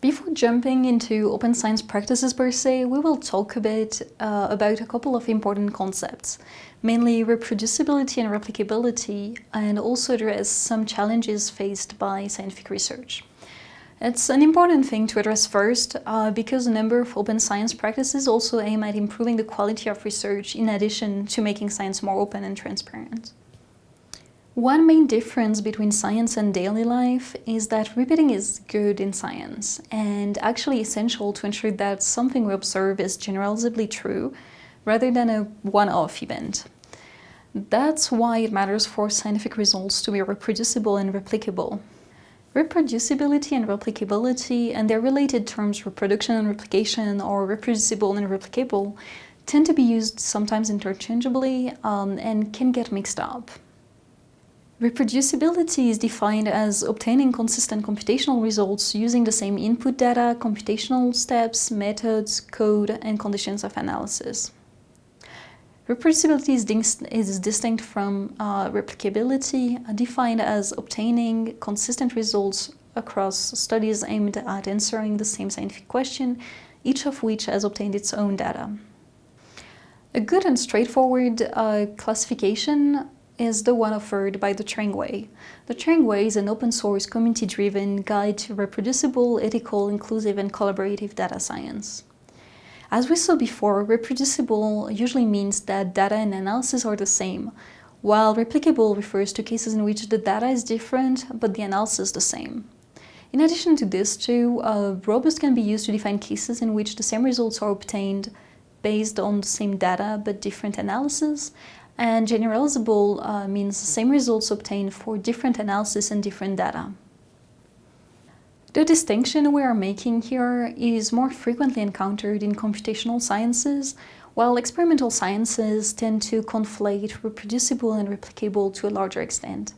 Before jumping into open science practices per se, we will talk a bit about a couple of important concepts, mainly reproducibility and replicability, and also address some challenges faced by scientific research. It's an important thing to address first because a number of open science practices also aim at improving the quality of research in addition to making science more open and transparent. One main difference between science and daily life is that repeating is good in science and actually essential to ensure that something we observe is generalizably true rather than a one-off event. That's why it matters for scientific results to be reproducible and replicable. Reproducibility and replicability and their related terms reproduction and replication or reproducible and replicable tend to be used sometimes interchangeably and can get mixed up. Reproducibility is defined as obtaining consistent computational results using the same input data, computational steps, methods, code, and conditions of analysis. Reproducibility is distinct from replicability, defined as obtaining consistent results across studies aimed at answering the same scientific question, each of which has obtained its own data. A good and straightforward classification is the one offered by the Turing Way. The Turing Way is an open-source, community-driven guide to reproducible, ethical, inclusive, and collaborative data science. As we saw before, reproducible usually means that data and analysis are the same, while replicable refers to cases in which the data is different, but the analysis the same. In addition to this too, robust can be used to define cases in which the same results are obtained based on the same data but different analysis, and generalizable means the same results obtained for different analysis and different data. The distinction we are making here is more frequently encountered in computational sciences, while experimental sciences tend to conflate reproducible and replicable to a larger extent.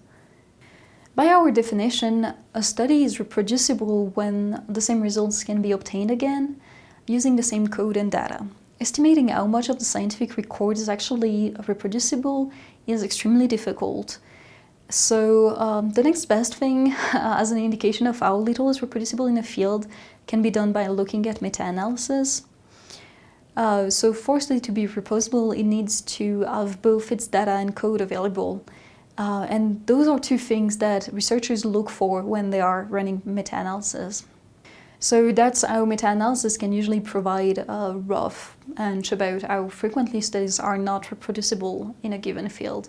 By our definition, a study is reproducible when the same results can be obtained again using the same code and data. Estimating how much of the scientific record is actually reproducible is extremely difficult. So the next best thing, as an indication of how little is reproducible in a field, can be done by looking at meta-analysis. So for a study to be reproducible, it needs to have both its data and code available. And those are two things that researchers look for when they are running meta-analysis. So that's how meta-analysis can usually provide a rough hunch about how frequently studies are not reproducible in a given field.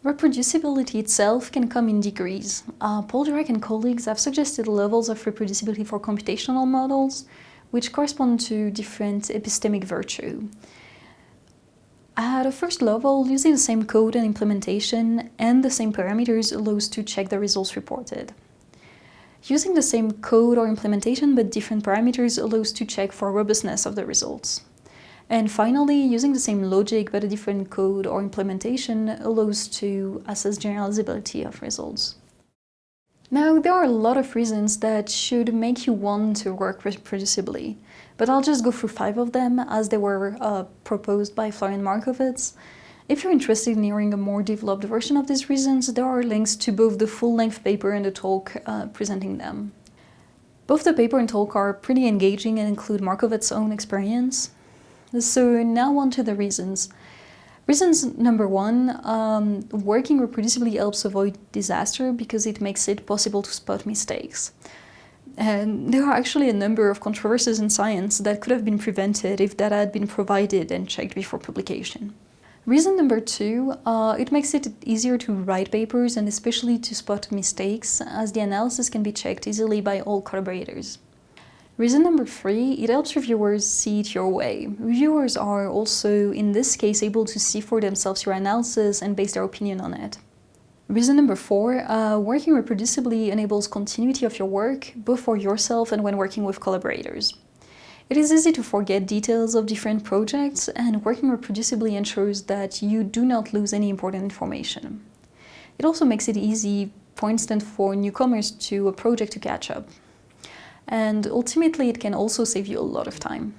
Reproducibility itself can come in degrees. Paul Dirac and colleagues have suggested levels of reproducibility for computational models, which correspond to different epistemic virtue. At a first level, using the same code and implementation and the same parameters allows to check the results reported. Using the same code or implementation but different parameters allows to check for robustness of the results. And finally, using the same logic but a different code or implementation allows to assess generalizability of results. Now, there are a lot of reasons that should make you want to work reproducibly, but I'll just go through 5 of them as they were proposed by Florian Markowitz. If you're interested in hearing a more developed version of these reasons, there are links to both the full-length paper and the talk presenting them. Both the paper and talk are pretty engaging and include Markowitz's own experience. So now on to the reasons. Reasons number 1, working reproducibly helps avoid disaster because it makes it possible to spot mistakes. And there are actually a number of controversies in science that could have been prevented if data had been provided and checked before publication. Reason number 2, it makes it easier to write papers and especially to spot mistakes, as the analysis can be checked easily by all collaborators. Reason number 3, it helps reviewers see it your way. Reviewers are also, in this case, able to see for themselves your analysis and base their opinion on it. Reason number 4, working reproducibly enables continuity of your work, both for yourself and when working with collaborators. It is easy to forget details of different projects, and working reproducibly ensures that you do not lose any important information. It also makes it easy, for instance, for newcomers to a project to catch up. And ultimately, it can also save you a lot of time.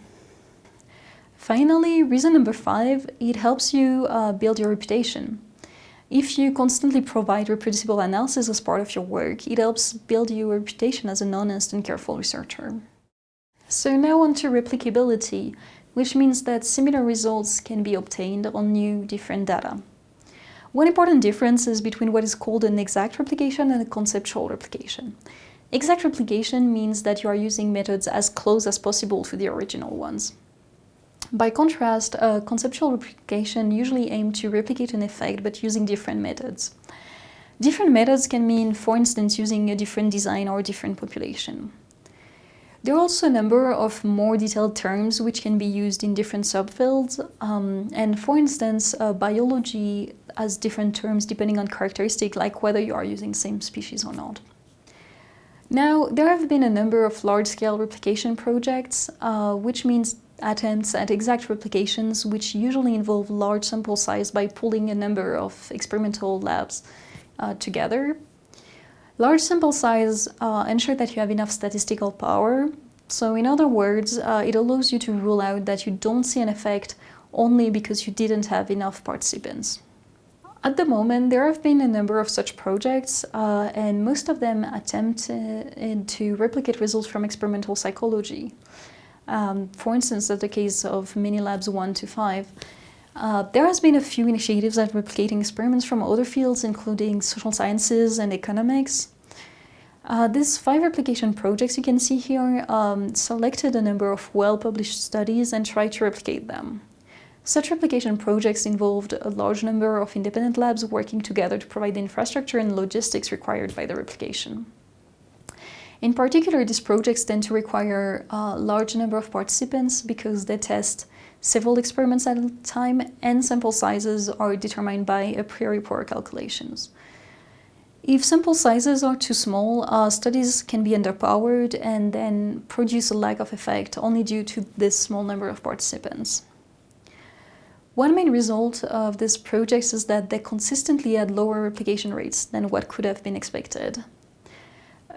Finally, reason number 5, it helps you build your reputation. If you constantly provide reproducible analysis as part of your work, it helps build your reputation as an honest and careful researcher. So now on to replicability, which means that similar results can be obtained on new, different data. One important difference is between what is called an exact replication and a conceptual replication. Exact replication means that you are using methods as close as possible to the original ones. By contrast, a conceptual replication usually aims to replicate an effect but using different methods. Different methods can mean, for instance, using a different design or a different population. There are also a number of more detailed terms which can be used in different subfields, and for instance, biology has different terms depending on characteristics, like whether you are using the same species or not. Now, there have been a number of large-scale replication projects, which means attempts at exact replications, which usually involve large sample size by pooling a number of experimental labs together. Large sample size ensure that you have enough statistical power. So in other words, it allows you to rule out that you don't see an effect only because you didn't have enough participants. At the moment, there have been a number of such projects, and most of them attempt to replicate results from experimental psychology. For instance, that's the case of Minilabs 1 to 5. There has been a few initiatives at replicating experiments from other fields, including social sciences and economics. These 5 replication projects you can see here selected a number of well-published studies and tried to replicate them. Such replication projects involved a large number of independent labs working together to provide the infrastructure and logistics required by the replication. In particular, these projects tend to require a large number of participants because they test several experiments at a time, and sample sizes are determined by a priori poor calculations. If sample sizes are too small, studies can be underpowered and then produce a lack of effect only due to this small number of participants. One main result of these projects is that they consistently had lower replication rates than what could have been expected.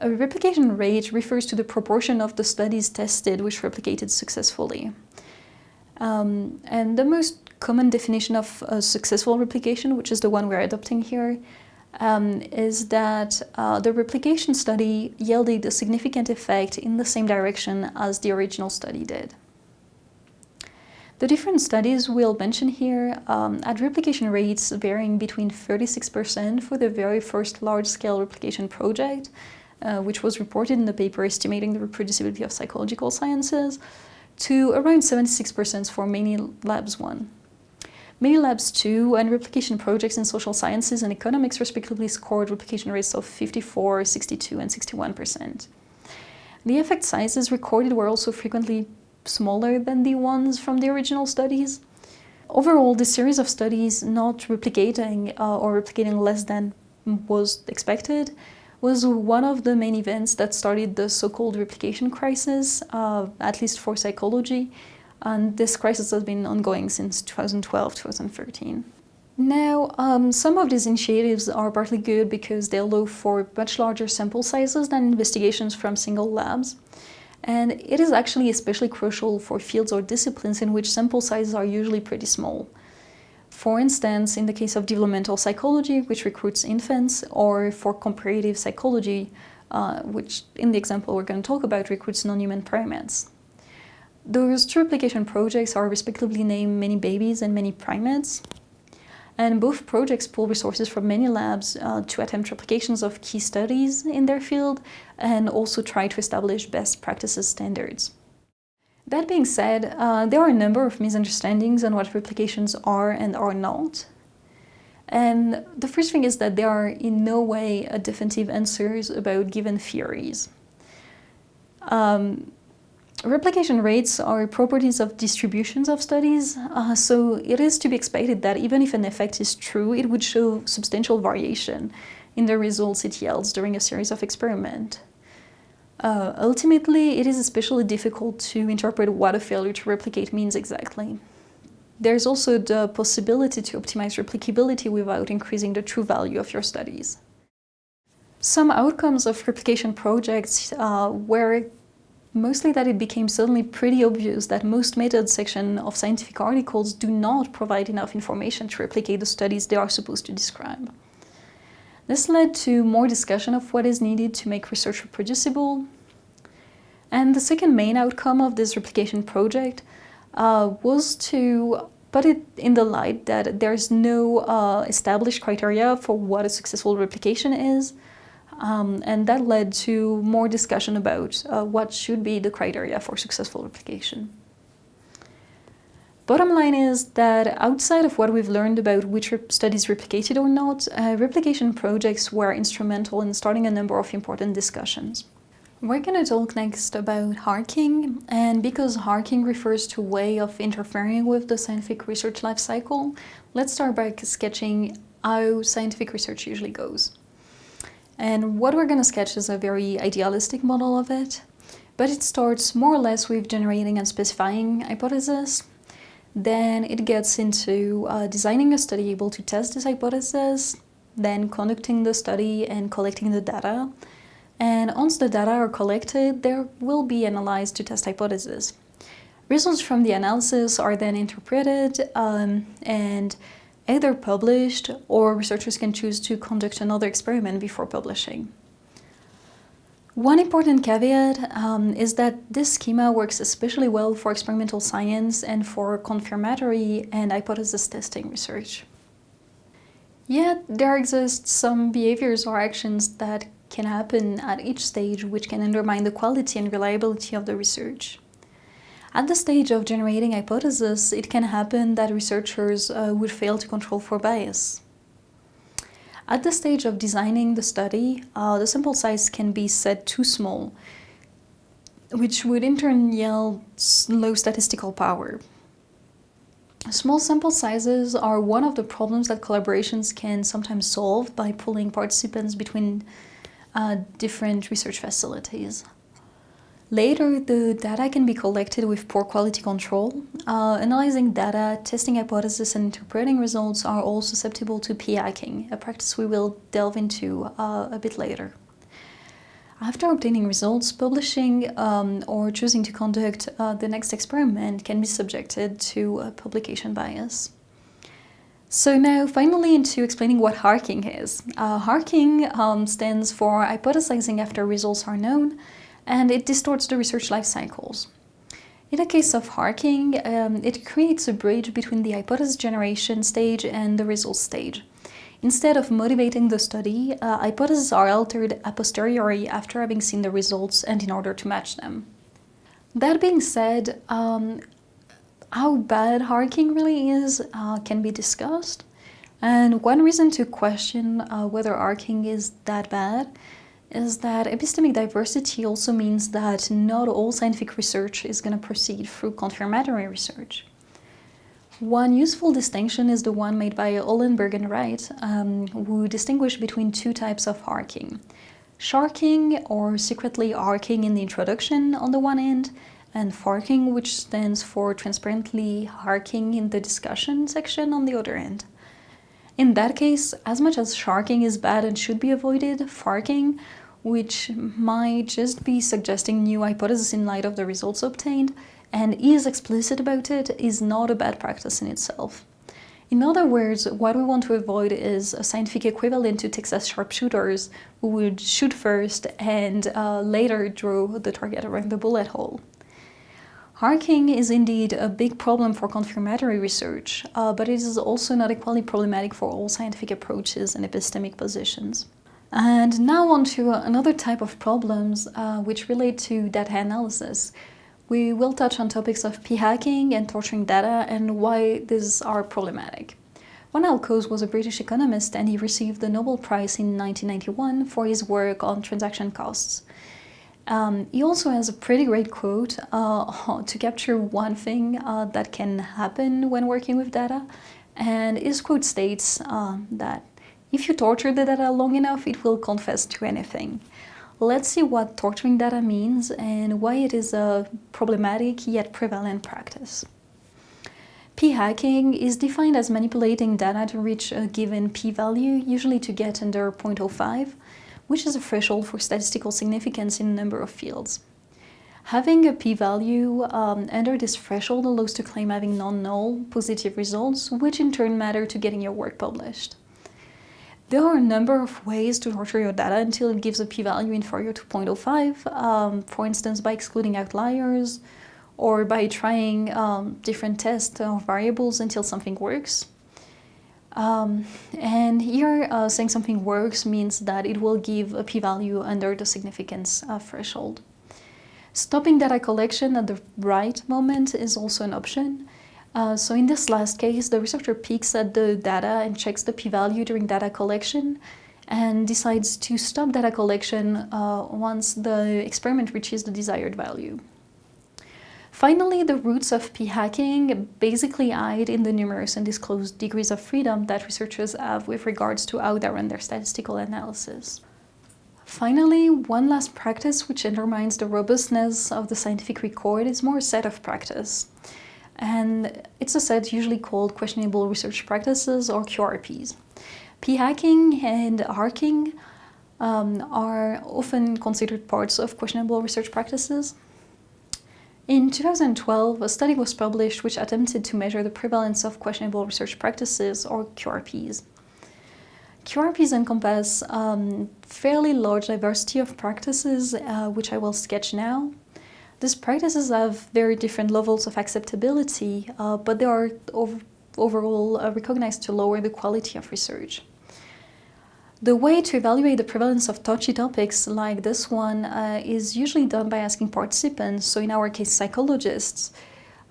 A replication rate refers to the proportion of the studies tested which replicated successfully. And the most common definition of a successful replication, which is the one we're adopting here, is that the replication study yielded a significant effect in the same direction as the original study did. The different studies we'll mention here had replication rates varying between 36% for the very first large-scale replication project, which was reported in the paper estimating the reproducibility of psychological sciences, to around 76% for Minilabs 1. Minilabs 2 and replication projects in social sciences and economics respectively scored replication rates of 54%, 62%, and 61%. The effect sizes recorded were also frequently smaller than the ones from the original studies. Overall, the series of studies not replicating or replicating less than was expected was one of the main events that started the so-called replication crisis, at least for psychology, and this crisis has been ongoing since 2012-2013. Now, some of these initiatives are partly good because they allow for much larger sample sizes than investigations from single labs. And it is actually especially crucial for fields or disciplines in which sample sizes are usually pretty small. For instance, in the case of developmental psychology, which recruits infants, or for comparative psychology, which in the example we're going to talk about recruits non-human primates. Those 2 replication projects are respectively named Many Babies and Many Primates. And both projects pool resources from many labs to attempt replications of key studies in their field and also try to establish best practices standards. That being said, there are a number of misunderstandings on what replications are and are not. And the first thing is that there are in no way a definitive answers about given theories. Replication rates are properties of distributions of studies, so it is to be expected that even if an effect is true, it would show substantial variation in the results it yields during a series of experiments. Ultimately, it is especially difficult to interpret what a failure to replicate means exactly. There's also the possibility to optimize replicability without increasing the true value of your studies. Some outcomes of replication projects were mostly that it became suddenly pretty obvious that most methods section of scientific articles do not provide enough information to replicate the studies they are supposed to describe. This led to more discussion of what is needed to make research reproducible. And the second main outcome of this replication project was to put it in the light that there's no established criteria for what a successful replication is. And that led to more discussion about what should be the criteria for successful replication. Bottom line is that outside of what we've learned about which studies replicated or not, replication projects were instrumental in starting a number of important discussions. We're going to talk next about harking, and because harking refers to a way of interfering with the scientific research life cycle, let's start by sketching how scientific research usually goes. And what we're going to sketch is a very idealistic model of it, but it starts more or less with generating and specifying hypotheses. Then it gets into designing a study able to test this hypothesis, then conducting the study and collecting the data. And once the data are collected, they will be analyzed to test hypotheses. Results from the analysis are then interpreted and either published, or researchers can choose to conduct another experiment before publishing. One important caveat is that this schema works especially well for experimental science and for confirmatory and hypothesis testing research. Yet there exist some behaviors or actions that can happen at each stage which can undermine the quality and reliability of the research. At the stage of generating hypotheses, it can happen that researchers would fail to control for bias. At the stage of designing the study, the sample size can be set too small, which would in turn yield low statistical power. Small sample sizes are one of the problems that collaborations can sometimes solve by pooling participants between different research facilities. Later, the data can be collected with poor quality control. Analyzing data, testing hypotheses, and interpreting results are all susceptible to p-hacking, a practice we will delve into a bit later. After obtaining results, publishing or choosing to conduct the next experiment can be subjected to publication bias. So now, finally, into explaining what harking is. Harking stands for hypothesizing after results are known, and it distorts the research life cycles. In the case of harking, it creates a bridge between the hypothesis generation stage and the results stage. Instead of motivating the study, hypotheses are altered a posteriori after having seen the results and in order to match them. That being said, how bad harking really is can be discussed. And one reason to question whether harking is that bad is that epistemic diversity also means that not all scientific research is going to proceed through confirmatory research. One useful distinction is the one made by Ollenberg and Wright, who distinguish between two types of harking. Sharking, or secretly harking in the introduction on the one end, and farking, which stands for transparently harking in the discussion section on the other end. In that case, as much as sharking is bad and should be avoided, farking, which might just be suggesting new hypotheses in light of the results obtained, and is explicit about it, is not a bad practice in itself. In other words, what we want to avoid is a scientific equivalent to Texas sharpshooters who would shoot first and later draw the target around the bullet hole. Harking is indeed a big problem for confirmatory research, but it is also not equally problematic for all scientific approaches and epistemic positions. And now on to another type of problems which relate to data analysis. We will touch on topics of p-hacking and torturing data and why these are problematic. Juan Alcoz was a British economist, and he received the Nobel Prize in 1991 for his work on transaction costs. He also has a pretty great quote to capture one thing that can happen when working with data, and his quote states that if you torture the data long enough, it will confess to anything. Let's see what torturing data means and why it is a problematic yet prevalent practice. P-hacking is defined as manipulating data to reach a given p-value, usually to get under 0.05, which is a threshold for statistical significance in a number of fields. Having a p-value under this threshold allows to claim having non-null positive results, which in turn matter to getting your work published. There are a number of ways to torture your data until it gives a p-value inferior to 0.05, for instance by excluding outliers, or by trying different tests or variables until something works. And here saying something works means that it will give a p-value under the significance threshold. Stopping data collection at the right moment is also an option. So in this last case, the researcher peeks at the data and checks the p-value during data collection and decides to stop data collection once the experiment reaches the desired value. Finally, the roots of p-hacking basically hide in the numerous and disclosed degrees of freedom that researchers have with regards to how they run their statistical analysis. Finally, one last practice which undermines the robustness of the scientific record is more a set of practice. And it's a set usually called questionable research practices, or QRPs. P-hacking and hacking are often considered parts of questionable research practices. In 2012, a study was published which attempted to measure the prevalence of questionable research practices, or QRPs. QRPs encompass fairly large diversity of practices, which I will sketch now. These practices have very different levels of acceptability, but they are overall recognized to lower the quality of research. The way to evaluate the prevalence of touchy topics like this one is usually done by asking participants, so in our case psychologists,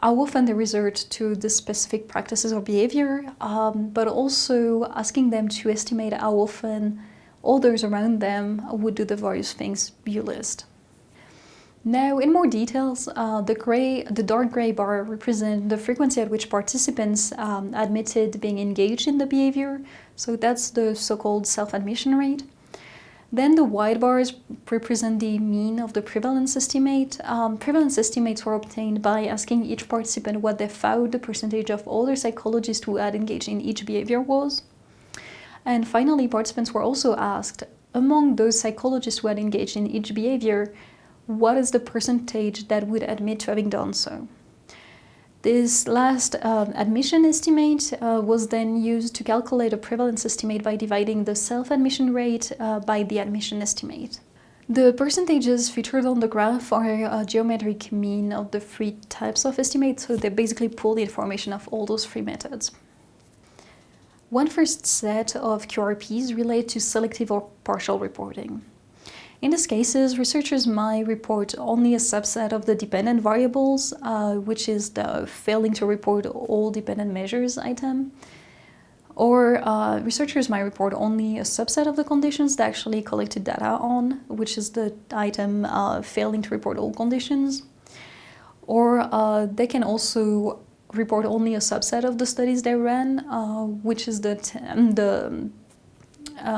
how often they resort to the specific practices or behavior, but also asking them to estimate how often others around them would do the various things you list. Now, in more details, the dark gray bar represent the frequency at which participants admitted being engaged in the behavior, so that's the so-called self-admission rate. Then the white bars represent the mean of the prevalence estimate. Prevalence estimates were obtained by asking each participant what they thought the percentage of older psychologists who had engaged in each behavior was. And finally, participants were also asked, among those psychologists who had engaged in each behavior, what is the percentage that would admit to having done so? This last admission estimate was then used to calculate a prevalence estimate by dividing the self-admission rate by the admission estimate. The percentages featured on the graph are a geometric mean of the three types of estimates, so they basically pull the information of all those three methods. One first set of QRPs relate to selective or partial reporting. In these cases, researchers might report only a subset of the dependent variables, which is the failing to report all dependent measures item. Or researchers might report only a subset of the conditions they actually collected data on, which is the item failing to report all conditions. Or they can also report only a subset of the studies they ran, which is the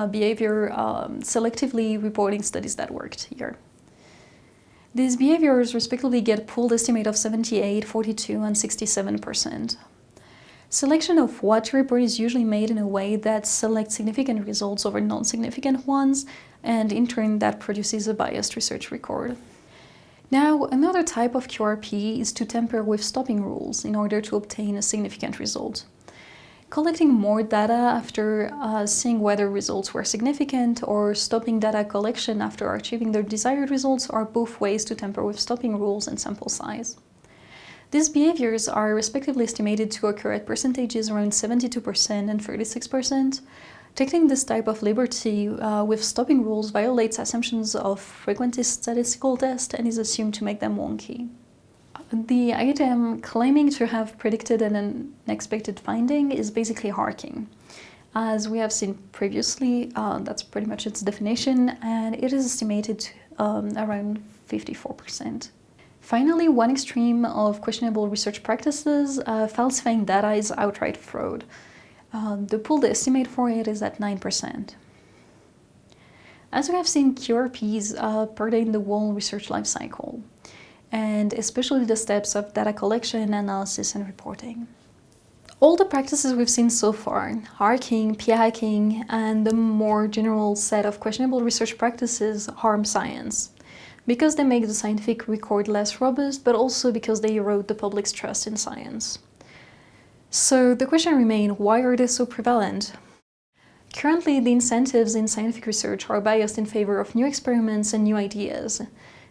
behavior selectively reporting studies that worked here. These behaviors respectively get pooled estimate of 78, 42, and 67%. Selection of what to report is usually made in a way that selects significant results over non-significant ones, and in turn that produces a biased research record. Now, another type of QRP is to tamper with stopping rules in order to obtain a significant result. Collecting more data after seeing whether results were significant, or stopping data collection after achieving the desired results, are both ways to tamper with stopping rules and sample size. These behaviors are respectively estimated to occur at percentages around 72% and 36%. Taking this type of liberty with stopping rules violates assumptions of frequentist statistical tests and is assumed to make them wonky. The item claiming to have predicted an unexpected finding is basically hacking. As we have seen previously, that's pretty much its definition, and it is estimated around 54%. Finally, one extreme of questionable research practices, falsifying data, is outright fraud. The pooled estimate for it is at 9%. As we have seen, QRPs pertain the whole research life cycle, and especially the steps of data collection, analysis, and reporting. All the practices we've seen so far, hacking, p-hacking, and the more general set of questionable research practices, harm science. because they make the scientific record less robust, but also because they erode the public's trust in science. So the question remains, why are they so prevalent? Currently, the incentives in scientific research are biased in favor of new experiments and new ideas,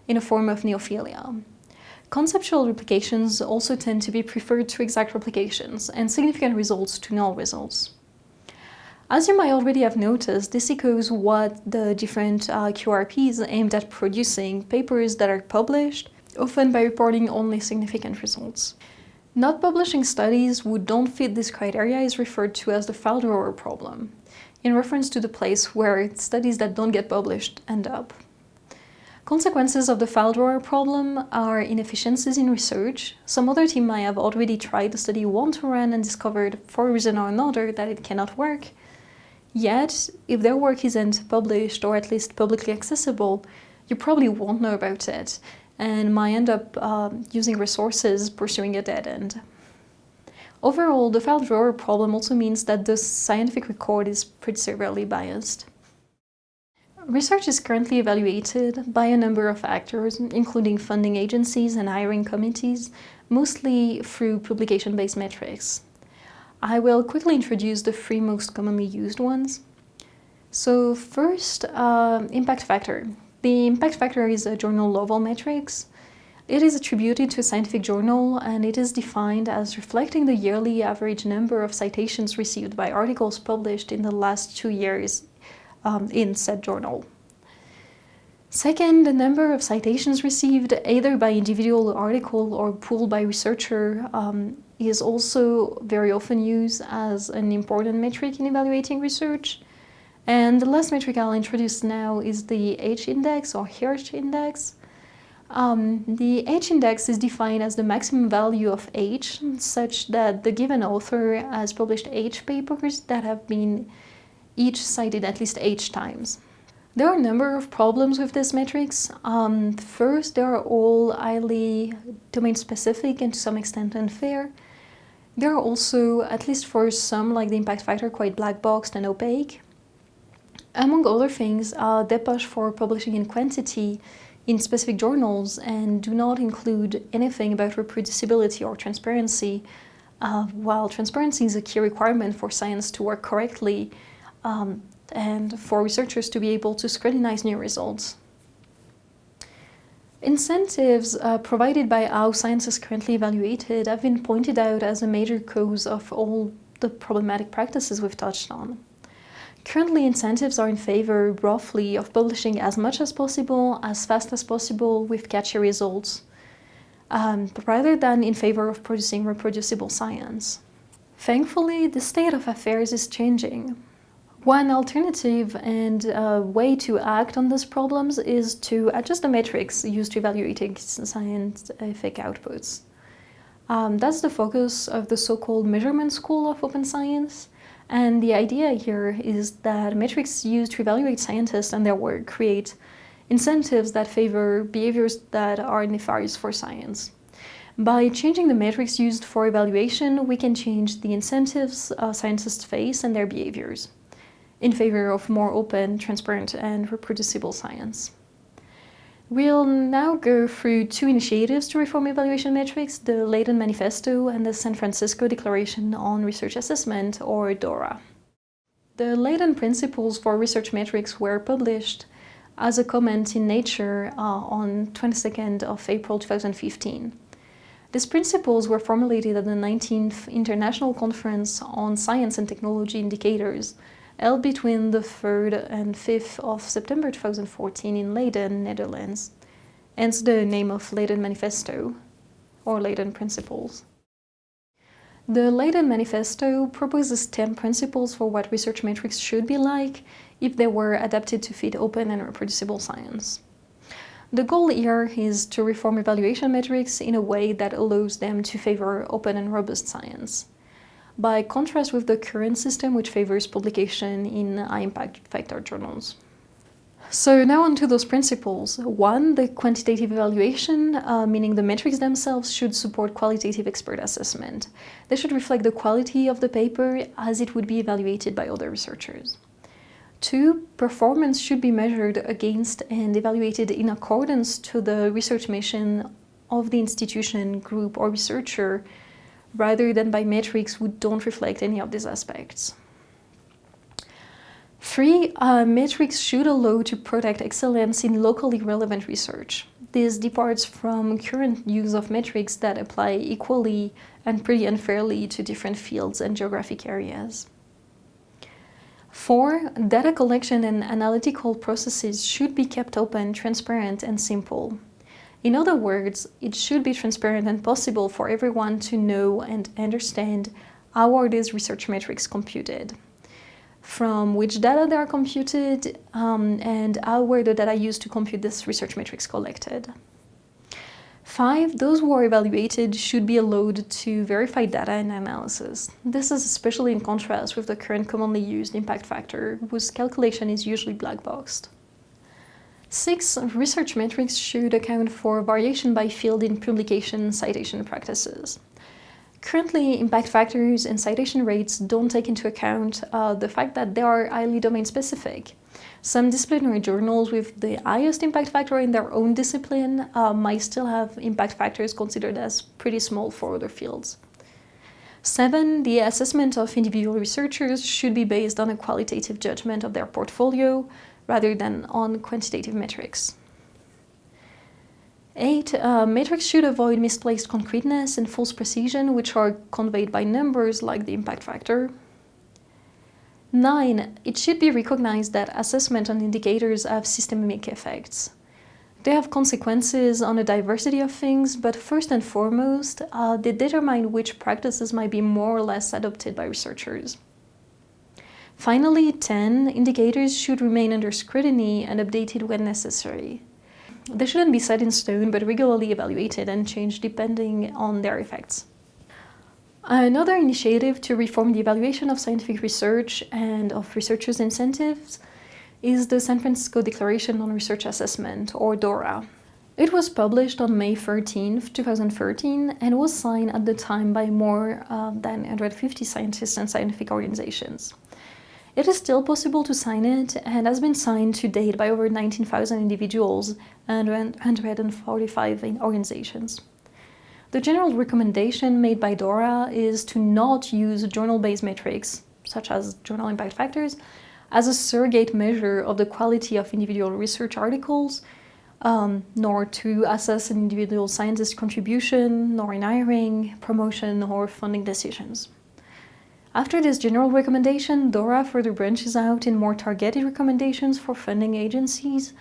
in a form of neophilia. Conceptual replications also tend to be preferred to exact replications, and significant results to null results. As you might already have noticed, this echoes what the different QRPs aimed at producing papers that are published, often by reporting only significant results. Not publishing studies who don't fit this criteria is referred to as the file drawer problem, in reference to the place where studies that don't get published end up. Consequences of the file drawer problem are inefficiencies in research. Some other team might have already tried the study you want to run and discovered, for a reason or another, that it cannot work. Yet, if their work isn't published or at least publicly accessible, you probably won't know about it and might end up using resources pursuing a dead end. Overall, the file drawer problem also means that the scientific record is pretty severely biased. Research is currently evaluated by a number of actors, including funding agencies and hiring committees, mostly through publication-based metrics. I will quickly introduce the three most commonly used ones. So first, impact factor. The impact factor is a journal-level metrics. It is attributed to a scientific journal, and it is defined as reflecting the yearly average number of citations received by articles published in the last 2 years in said journal. Second, the number of citations received either by individual article or pooled by researcher is also very often used as an important metric in evaluating research. And the last metric I'll introduce now is the H-index or Hirsch index. The H-index is defined as the maximum value of H, such that the given author has published H papers that have been each cited at least H times. There are a number of problems with these metrics. First, they are all highly domain-specific and to some extent unfair. They are also, at least for some, like the impact factor, quite black-boxed and opaque. Among other things, they push for publishing in quantity in specific journals and do not include anything about reproducibility or transparency, while transparency is a key requirement for science to work correctly and for researchers to be able to scrutinize new results. Incentives provided by how science is currently evaluated have been pointed out as a major cause of all the problematic practices we've touched on. Currently, incentives are in favor, roughly, of publishing as much as possible, as fast as possible, with catchy results, rather than in favor of producing reproducible science. Thankfully, the state of affairs is changing. One alternative and way to act on these problems is to adjust the metrics used to evaluating scientific outputs. That's the focus of the so-called measurement school of open science. And the idea here is that metrics used to evaluate scientists and their work create incentives that favor behaviors that are nefarious for science. By changing the metrics used for evaluation, we can change the incentives scientists face and their behaviors in favor of more open, transparent, and reproducible science. We'll now go through two initiatives to reform evaluation metrics, the Leiden Manifesto and the San Francisco Declaration on Research Assessment, or DORA. The Leiden Principles for Research Metrics were published as a comment in Nature on 22nd of April 2015. These principles were formulated at the 19th International Conference on Science and Technology Indicators, held between the 3rd and 5th of September 2014 in Leiden, Netherlands, hence the name of Leiden Manifesto, or Leiden Principles. The Leiden Manifesto proposes 10 principles for what research metrics should be like if they were adapted to fit open and reproducible science. The goal here is to reform evaluation metrics in a way that allows them to favor open and robust science, by contrast with the current system which favors publication in high-impact factor journals. So now on to those principles. One, the quantitative evaluation, meaning the metrics themselves should support qualitative expert assessment. They should reflect the quality of the paper as it would be evaluated by other researchers. 2, performance should be measured against and evaluated in accordance to the research mission of the institution, group, or researcher, rather than by metrics who don't reflect any of these aspects. 3, metrics should allow to protect excellence in locally relevant research. This departs from current use of metrics that apply equally and pretty unfairly to different fields and geographic areas. 4, data collection and analytical processes should be kept open, transparent, and simple. In other words, it should be transparent and possible for everyone to know and understand how are these research metrics computed, from which data they are computed, and how were the data used to compute this research metrics collected. 5, those who are evaluated should be allowed to verify data and analysis. This is especially in contrast with the current commonly used impact factor, whose calculation is usually black boxed. 6, research metrics should account for variation by field in publication citation practices. Currently, impact factors and citation rates don't take into account the fact that they are highly domain-specific. Some disciplinary journals with the highest impact factor in their own discipline might still have impact factors considered as pretty small for other fields. 7, the assessment of individual researchers should be based on a qualitative judgment of their portfolio rather than on quantitative metrics. 8, metrics should avoid misplaced concreteness and false precision, which are conveyed by numbers like the impact factor. 9, it should be recognized that assessment and indicators have systemic effects. They have consequences on a diversity of things, but first and foremost, they determine which practices might be more or less adopted by researchers. Finally, 10, indicators should remain under scrutiny and updated when necessary. They shouldn't be set in stone, but regularly evaluated and changed depending on their effects. Another initiative to reform the evaluation of scientific research and of researchers' incentives is the San Francisco Declaration on Research Assessment, or DORA. It was published on May 13, 2013, and was signed at the time by more than 150 scientists and scientific organizations. It is still possible to sign it, and has been signed to date by over 19,000 individuals and 145 organizations. The general recommendation made by DORA is to not use journal-based metrics, such as journal impact factors, as a surrogate measure of the quality of individual research articles, nor to assess an individual scientist's contribution, nor in hiring, promotion, or funding decisions. After this general recommendation, DORA further branches out in more targeted recommendations for funding agencies,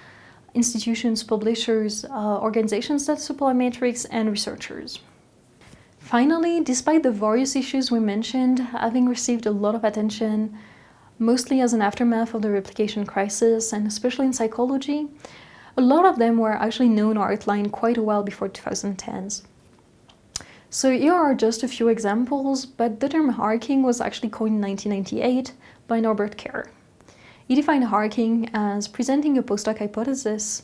institutions, publishers, organizations that supply metrics, and researchers. Finally, despite the various issues we mentioned having received a lot of attention, mostly as an aftermath of the replication crisis, and especially in psychology, a lot of them were actually known or outlined quite a while before 2010s. So here are just a few examples, but the term harking was actually coined in 1998 by Norbert Kerr. He defined harking as presenting a post-hoc hypothesis,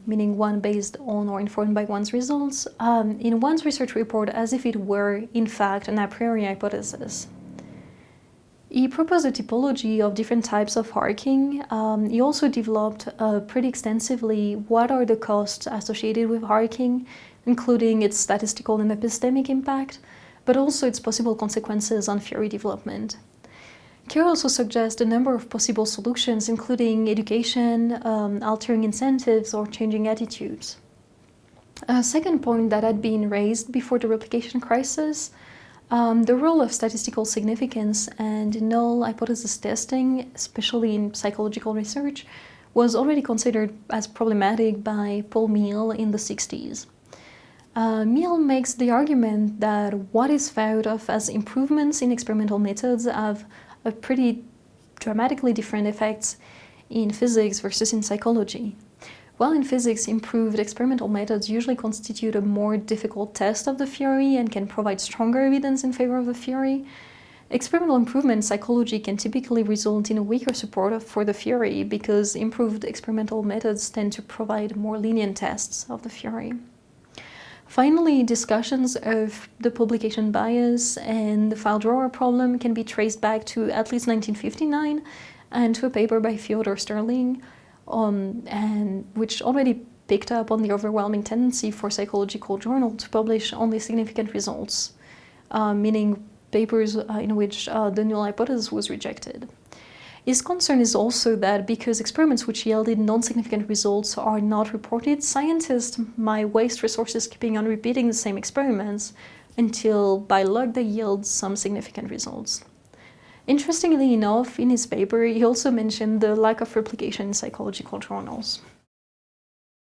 meaning one based on or informed by one's results, in one's research report as if it were, in fact, an a priori hypothesis. He proposed a typology of different types of harking. He also developed pretty extensively what are the costs associated with harking, including its statistical and epistemic impact, but also its possible consequences on theory development. Kerr also suggests a number of possible solutions, including education, altering incentives, or changing attitudes. A second point that had been raised before the replication crisis, the role of statistical significance and null hypothesis testing, especially in psychological research, was already considered as problematic by Paul Meehl in the 60s. Meehl makes the argument that what is thought of as improvements in experimental methods have a pretty dramatically different effects in physics versus in psychology. While in physics, improved experimental methods usually constitute a more difficult test of the theory and can provide stronger evidence in favor of the theory, experimental improvement in psychology can typically result in a weaker support for the theory because improved experimental methods tend to provide more lenient tests of the theory. Finally, discussions of the publication bias and the file drawer problem can be traced back to at least 1959, and to a paper by Fyodor Sterling, and which already picked up on the overwhelming tendency for psychological journals to publish only significant results, meaning papers in which the null hypothesis was rejected. His concern is also that because experiments which yielded non-significant results are not reported, scientists might waste resources keeping on repeating the same experiments until by luck they yield some significant results. Interestingly enough, in his paper, he also mentioned the lack of replication in psychological journals.